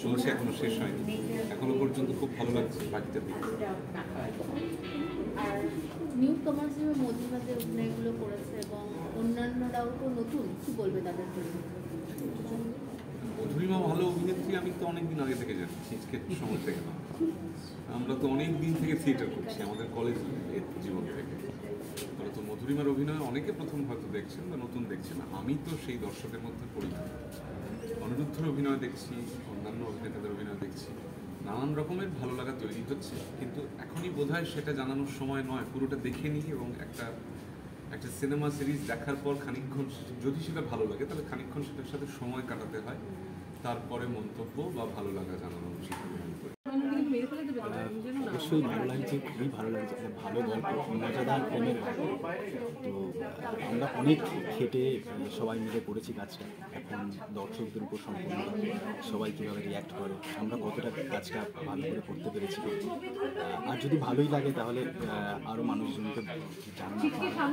চলছে, এখনো শেষ হয়নি, এখনো পর্যন্ত খুব ভালো লাগছে বাকিটা দেখতে। আর নিউ কামার্সের মধ্যে অভিনয়গুলো করেছে এবং অন্যান্যরাও তো নতুন, কি বলবে তাদের জন্য? মধুরিমা ভালো অভিনেত্রী আমি তো অনেকদিন আগে থেকে জানি, ছিচকে সময় থেকে না, আমরা তো অনেক দিন থেকে থিয়েটার করছি আমাদের কলেজ জীবন থেকে। তাহলে তো মধুরিমার অভিনয় অনেকে প্রথম হয়তো দেখছেন বা নতুন দেখছেন, আমি তো সেই দর্শকের মধ্যে পড়ি না। অনিরুদ্ধের অভিনয় দেখছি, অন্যান্য অভিনেতাদের অভিনয় দেখছি, নানান রকমের ভালো লাগা তৈরি হচ্ছে, কিন্তু এখনই বোধহয় সেটা জানানোর সময় নয়। পুরোটা দেখে নিই এবং একটা সিনেমা সিরিজ দেখার পর খানিকক্ষণ যদি সেটা ভালো লাগে তাহলে খানিকক্ষণ সেটার সাথে সময় কাটাতে হয়, তারপরে মন্তব্য বা ভালো লাগা জানানো উচিত। অবশ্যই ভালো লাগছে, খুবই ভালো লাগছে, একটা ভালো গল্প, মজাদার প্রেমের গল্প। তো আমরা অনেক খেটে সবাই মিলে করেছি কাজটা। এখন দর্শকদের উপর সম্পূর্ণ সবাই কীভাবে রিয়্যাক্ট করে, আমরা কতটা কাজটা ভালো করে করতে পেরেছি। আর যদি ভালোই লাগে তাহলে আরও মানুষজনকে জানানো,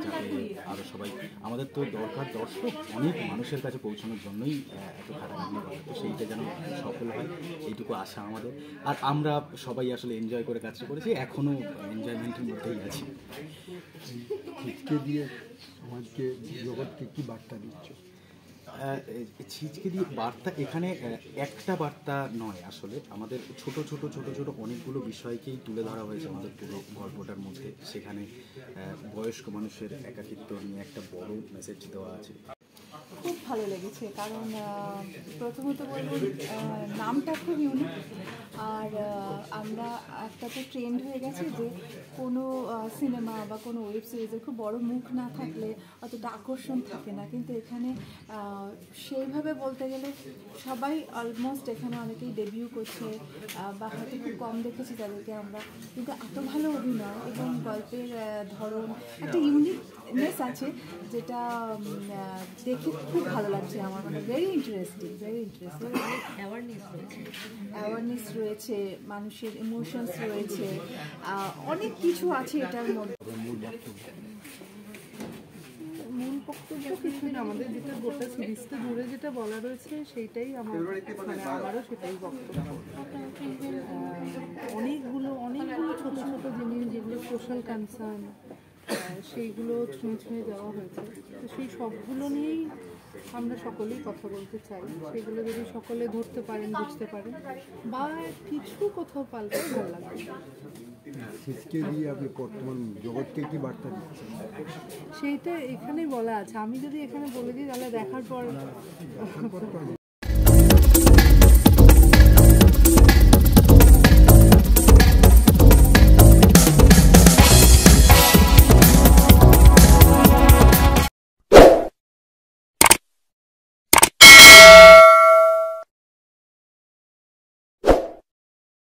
যাতে আরও সবাই, আমাদের তো দরকার দর্শক অনেক মানুষের কাছে পৌঁছানোর জন্যই এত খাটাখাটনি করা, তো সেইটা যেন সফল হয় এইটুকু আশা আমাদের। আর আমরা সবাই আসলে এনজয় করে কাজটা করেছি, এখনও এনজয়মেন্টের মধ্যেই আছি। ছিচকে দিয়ে সমাজকে, জগৎকে কী বার্তা দিচ্ছ? ছিচকে দিয়ে বার্তা, এখানে একটা বার্তা নয়, আসলে আমাদের ছোট ছোট অনেকগুলো বিষয়কেই তুলে ধরা হয়েছে আমাদের পুরো গল্পটার মধ্যে। সেখানে বয়স্ক মানুষের একাকিত্ব নিয়ে একটা বড় মেসেজ দেওয়া আছে। খুব ভালো লেগেছে, কারণ প্রথমত বলবো নামটা খুব ইউনিক। আর আমরা একটা তো ট্রেন্ড হয়ে গেছে যে কোনো সিনেমা বা কোনো ওয়েব সিরিজের খুব বড় মুখ না থাকলে অতটা আকর্ষণ থাকে না, কিন্তু এখানে সেইভাবে বলতে গেলে সবাই অলমোস্ট, এখানে অনেকেই ডেবিউ করছে বা হয়তো খুব কম দেখেছি তাদেরকে আমরা, কিন্তু এত ভালো অভিনয় এবং গল্পের ধরন, একটা ইউনিকনেস আছে যেটা দেখে খুব ভালো লাগছে আমার। মানে ভেরি ইন্টারেস্টিং। অ্যাওয়ারনেস রয়েছে, মানুষের ইমোশনস রয়েছে, অনেক কিছু আছে এটার মধ্যে। মূল বক্তব্য কিছু না, আমাদের যেটা গোটা সিরিজটা জুড়ে যেটা বলা রয়েছে সেইটাই আমারও সেটাই বক্তব্য। অনেকগুলো ছোট ছোট জিনিস যেগুলো সোশ্যাল কনসার্ন, সেইগুলো ছুঁয়ে দেওয়া হয়েছে। তো সেই সবগুলো নিয়েই আমরা সকলেই কথা বলতে চাই। সেগুলো যদি সকলে ধরতে পারেন, বুঝতে পারেন বা কিছু কোথাও পাল্টে ভালো লাগবে। ছিচকে দিয়ে আপনি বর্তমান জগৎকে কি বার্তা দিচ্ছেন? সেইটা এখানেই বলা আছে। আমি যদি এখানে বলে দিই তাহলে দেখার পর